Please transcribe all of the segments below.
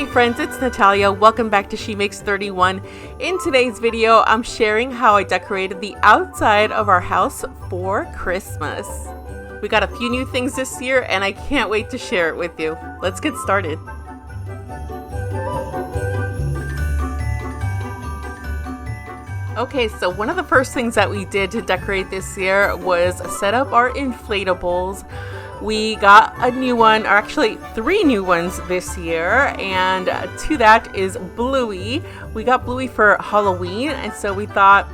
friends, it's Natalia. Welcome back to She Makes 31. In today's video, I'm sharing how I decorated the outside of our house for Christmas. We got a few new things this year and I can't wait to share it with you. Let's get started. Okay, so one of the first things that we did to decorate this year was set up our inflatables. We got a new one, or actually 3 new ones this year, and to that is Bluey. We got Bluey for Halloween, and so we thought,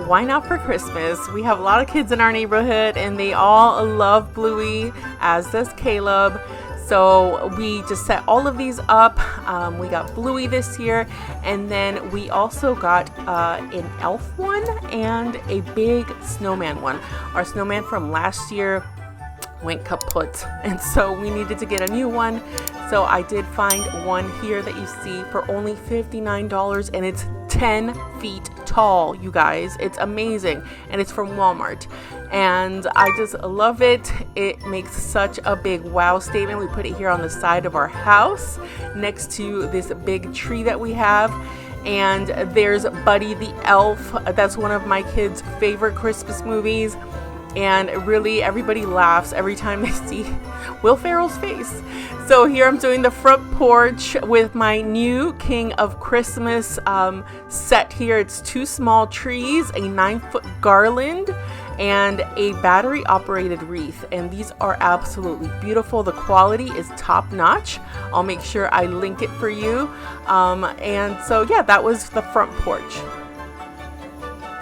why not for Christmas? We have a lot of kids in our neighborhood and they all love Bluey, as does Caleb. So we just set all of these up. We got Bluey this year, and then we also got an elf one and a big snowman one. Our snowman from last year went kaput, and so we needed to get a new one. So I did find one here that you see for only $59, and it's 10 feet tall, you guys. It's amazing, and it's from Walmart, and I just love it. It makes such a big wow statement. We put it here on the side of our house next to this big tree that we have. And there's Buddy the Elf. That's one of my kids' favorite Christmas movies. And really, everybody laughs every time they see Will Ferrell's face. So here I'm doing the front porch with my new King of Christmas set here. It's 2 small trees, a 9-foot garland, and a battery operated wreath. And these are absolutely beautiful. The quality is top notch. I'll make sure I link it for you. And so yeah, that was the front porch.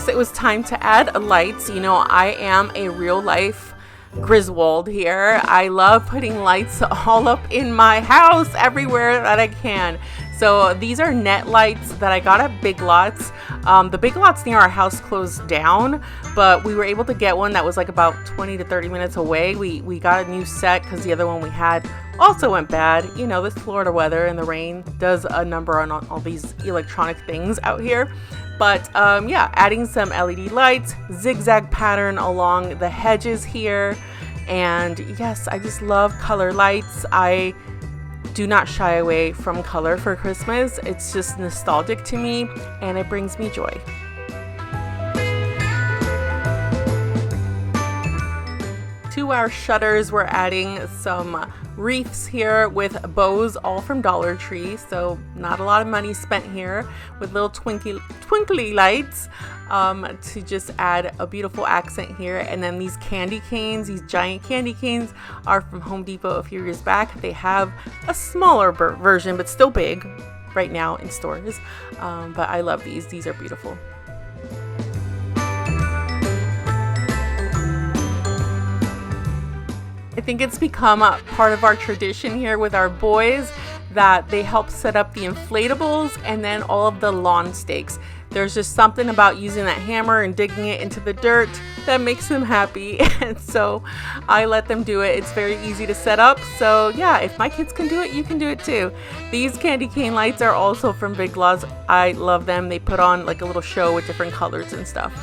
It was time to add lights. You know, I am a real life Griswold here. I love putting lights all up in my house everywhere that I can. So these are net lights that I got at Big Lots. The Big Lots near our house closed down, but we were able to get one that was like about 20 to 30 minutes away. We got a new set because the other one we had also went bad. You know, this Florida weather and the rain does a number on all these electronic things out here. But yeah, adding some LED lights, zigzag pattern along the hedges here. And yes, I just love color lights. I do not shy away from color for Christmas. It's just nostalgic to me and it brings me joy. To our shutters, we're adding some wreaths here with bows, all from Dollar Tree. So not a lot of money spent here, with little twinkly lights to just add a beautiful accent here. And then these candy canes, these giant candy canes, are from Home Depot a few years back. They have a smaller version, but still big right now in stores. But I love these. These are beautiful. I think it's become a part of our tradition here with our boys that they help set up the inflatables and then all of the lawn stakes. There's just something about using that hammer and digging it into the dirt that makes them happy. And so I let them do it. It's very easy to set up. So yeah, if my kids can do it, you can do it too. These candy cane lights are also from Big Lots. I love them. They put on like a little show with different colors and stuff.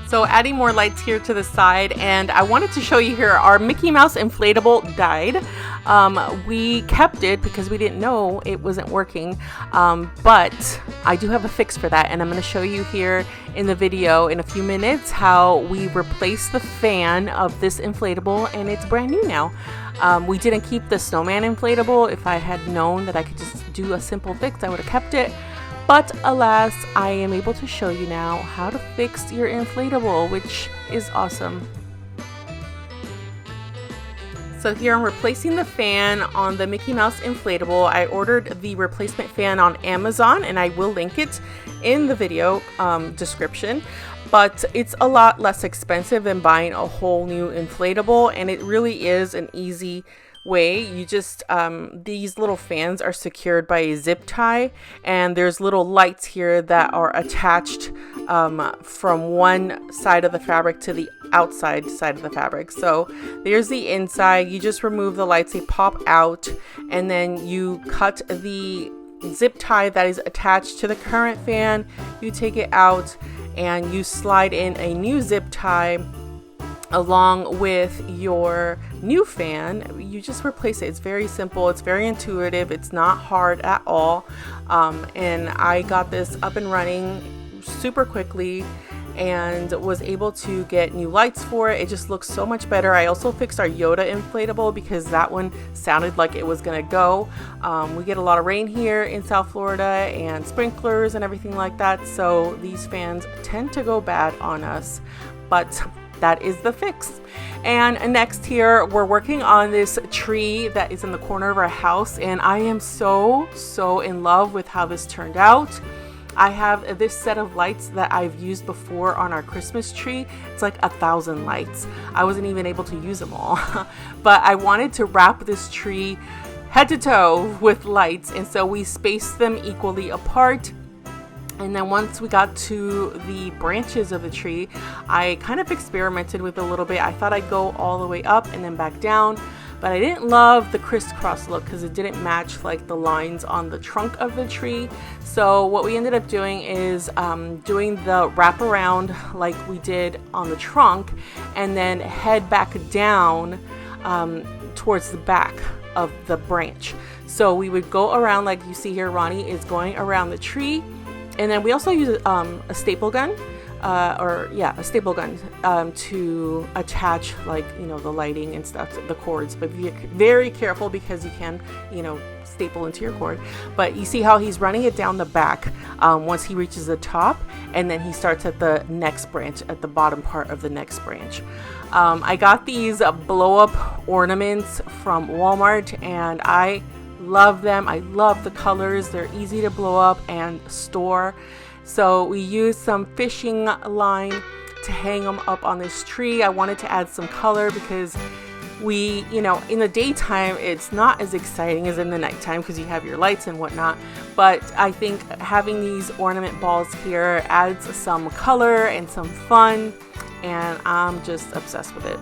So adding more lights here to the side, and I wanted to show you here our Mickey Mouse inflatable died. We kept it because we didn't know it wasn't working, but I do have a fix for that, and I'm going to show you here in the video in a few minutes how we replaced the fan of this inflatable, and it's brand new now. We didn't keep the snowman inflatable. If I had known that I could just do a simple fix, I would have kept it. But alas, I am able to show you now how to fix your inflatable, which is awesome. So here I'm replacing the fan on the Mickey Mouse inflatable. I ordered the replacement fan on Amazon, and I will link it in the video description. But it's a lot less expensive than buying a whole new inflatable, and it really is an easy way. You just these little fans are secured by a zip tie, and there's little lights here that are attached from one side of the fabric to the outside side of the fabric. So there's the inside. You just remove the lights, they pop out, and then you cut the zip tie that is attached to the current fan. You take it out and you slide in a new zip tie along with your new fan. You just replace it. It's very simple, it's very intuitive, it's not hard at all. And I got this up and running super quickly and was able to get new lights for it. It just looks so much better. I also fixed our Yoda inflatable because that one sounded like it was gonna go. We get a lot of rain here in South Florida and sprinklers and everything like that, so these fans tend to go bad on us, but that is the fix. And next here, we're working on this tree that is in the corner of our house, and I am so in love with how this turned out. I have this set of lights that I've used before on our Christmas tree. It's like 1,000 lights. I wasn't even able to use them all, but I wanted to wrap this tree head to toe with lights, and so we spaced them equally apart. And then once we got to the branches of the tree, I kind of experimented with it a little bit. I thought I'd go all the way up and then back down, but I didn't love the crisscross look because it didn't match like the lines on the trunk of the tree. So what we ended up doing is doing the wraparound like we did on the trunk, and then head back down towards the back of the branch. So we would go around, like you see here, Ronnie is going around the tree. And then we also use a staple gun, a staple gun to attach, like, you know, the lighting and stuff, the cords. But be very careful because you can, you know, staple into your cord. But you see how he's running it down the back once he reaches the top, and then he starts at the next branch, at the bottom part of the next branch. I got these blow-up ornaments from Walmart, and I love them. I love the colors. They're easy to blow up and store. So we used some fishing line to hang them up on this tree. I wanted to add some color because we, you know, in the daytime it's not as exciting as in the nighttime because you have your lights and whatnot, but I think having these ornament balls here adds some color and some fun, and I'm just obsessed with it.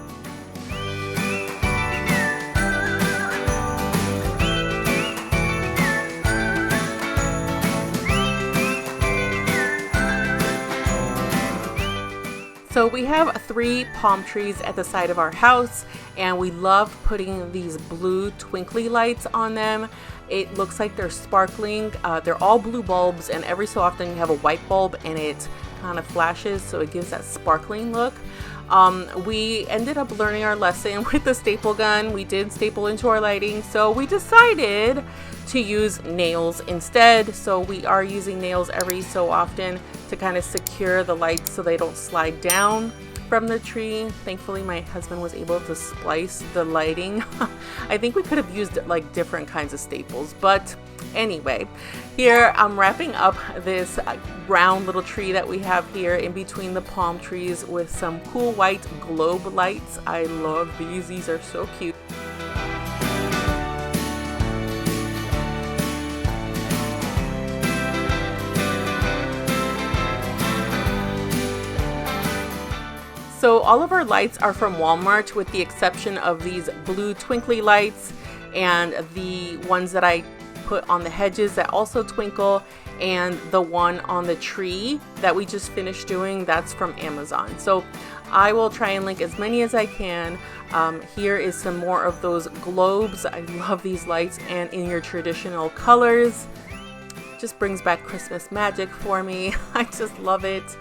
So we have 3 palm trees at the side of our house, and we love putting these blue twinkly lights on them. It looks like they're sparkling. They're all blue bulbs, and every so often you have a white bulb and it kind of flashes, so it gives that sparkling look. We ended up learning our lesson with the staple gun. We did staple into our lighting, so we decided to use nails instead. So we are using nails every so often to kind of secure the lights so they don't slide down from the tree. Thankfully my husband was able to splice the lighting. I think we could have used like different kinds of staples, but anyway, here I'm wrapping up this round little tree that we have here in between the palm trees with some cool white globe lights. I love these. These are so cute. So all of our lights are from Walmart with the exception of these blue twinkly lights and the ones that I put on the hedges that also twinkle, and the one on the tree that we just finished doing, that's from Amazon. So I will try and link as many as I can. Here is some more of those globes. I love these lights, and in your traditional colors. Just brings back Christmas magic for me. I just love it.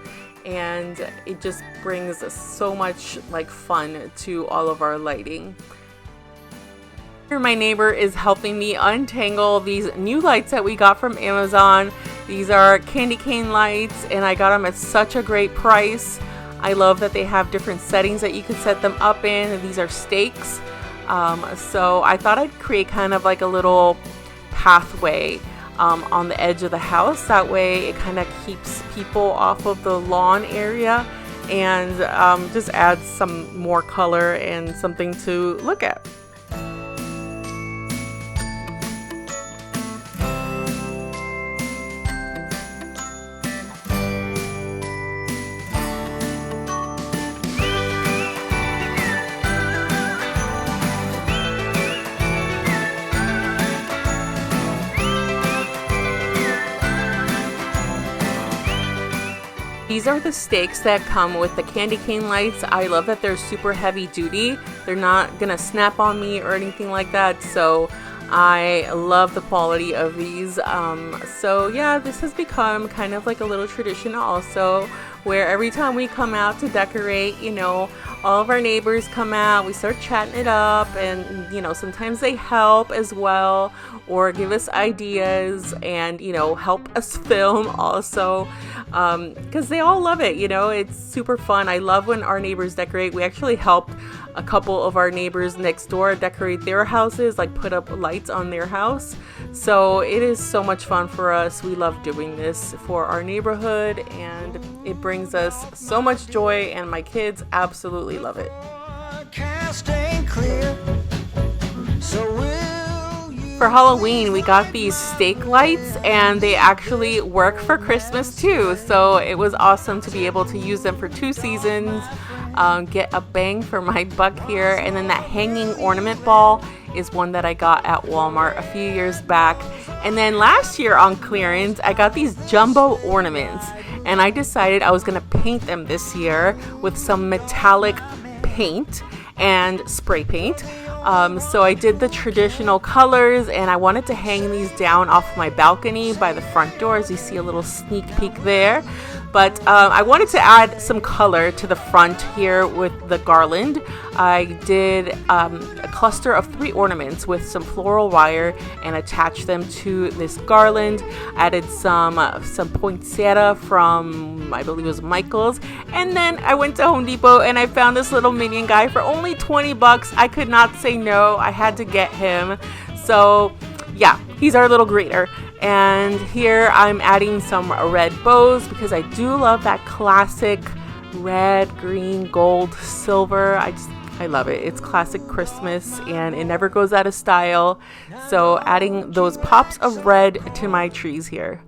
And it just brings so much like fun to all of our lighting. Here my neighbor is helping me untangle these new lights that we got from Amazon. These are candy cane lights, and I got them at such a great price. I love that they have different settings that you can set them up in, and these are stakes. So I thought I'd create kind of like a little pathway on the edge of the house. That way it kind of keeps people off of the lawn area, and just adds some more color and something to look at. These are the stakes that come with the candy cane lights. I love that they're super heavy duty. They're not gonna snap on me or anything like that, so I love the quality of these. So yeah, this has become kind of like a little tradition also, where every time we come out to decorate, you know, all of our neighbors come out, we start chatting it up, and you know, sometimes they help as well or give us ideas and, you know, help us film also, because they all love it. You know, it's super fun. I love when our neighbors decorate. We actually helped a couple of our neighbors next door decorate their houses, like put up lights on their house. So it is so much fun for us. We love doing this for our neighborhood, and it brings us so much joy, and my kids absolutely love it. For Halloween, we got these stake lights, and they actually work for Christmas too. So it was awesome to be able to use them for 2 seasons. Get a bang for my buck here. And then that hanging ornament ball is one that I got at Walmart a few years back. And then last year on clearance, I got these jumbo ornaments, and I decided I was gonna paint them this year with some metallic paint and spray paint. So I did the traditional colors, and I wanted to hang these down off my balcony by the front door, as you see a little sneak peek there. But I wanted to add some color to the front here with the garland. I did a cluster of 3 ornaments with some floral wire and attached them to this garland. Added some poinsettia from, I believe it was Michael's. And then I went to Home Depot and I found this little Minion guy for only 20 bucks. I could not say no. I had to get him. So yeah, he's our little greeter. And here I'm adding some red bows because I do love that classic red, green, gold, silver. I love it. It's classic Christmas and it never goes out of style. So adding those pops of red to my trees here.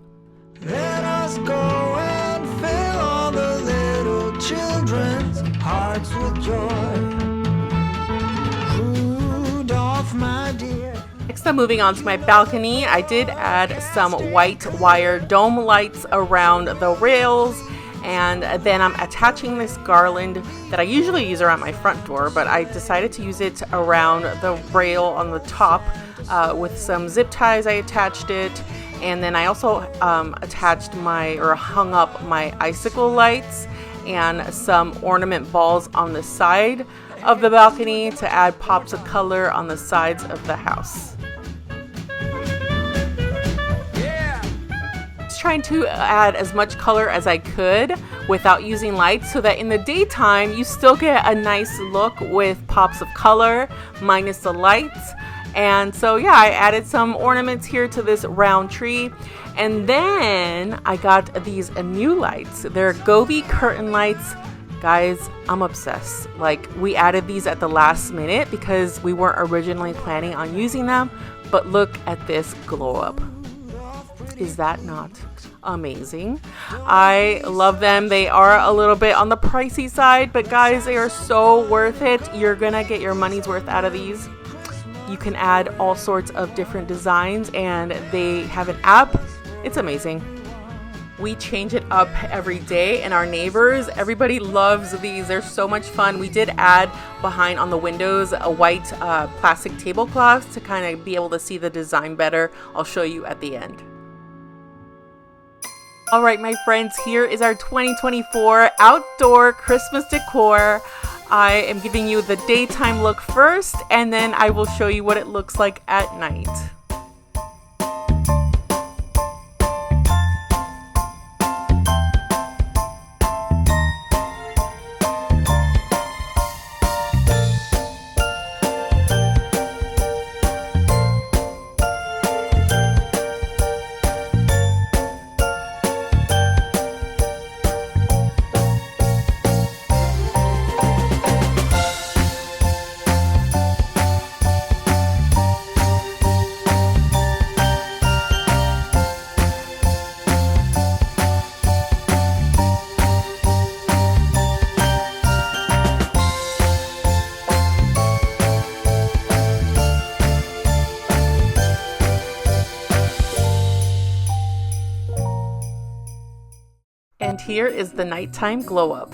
Let us go and fill all the little children's hearts with joy. Rudolph, my dear. Next, I'm moving on to my balcony. I did add some white wire dome lights around the rails, and then I'm attaching this garland that I usually use around my front door, but I decided to use it around the rail on the top with some zip ties. I attached it, and then I also hung up my icicle lights and some ornament balls on the side of the balcony to add pops of color on the sides of the house. Trying to add as much color as I could without using lights, so that in the daytime you still get a nice look with pops of color minus the lights. And so yeah, I added some ornaments here to this round tree, and then I got these new lights. They're Govee curtain lights. Guys, I'm obsessed. Like, we added these at the last minute because we weren't originally planning on using them, but look at this glow up. Is that not amazing? I love them. They are a little bit on the pricey side, but guys, they are so worth it. You're gonna get your money's worth out of these. You can add all sorts of different designs, and they have an app. It's amazing. We change it up every day, and our neighbors, everybody loves these. They're so much fun. We did add behind on the windows a white plastic tablecloth to kind of be able to see the design better. I'll show you at the end. All right, my friends, here is our 2024 outdoor Christmas decor. I am giving you the daytime look first, and then I will show you what it looks like at night. And here is the nighttime glow up.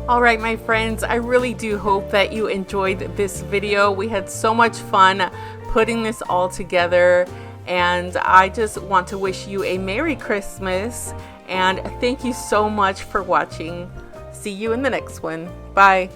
All right, my friends, I really do hope that you enjoyed this video. We had so much fun putting this all together, and I just want to wish you a Merry Christmas, and thank you so much for watching. See you in the next one. Bye.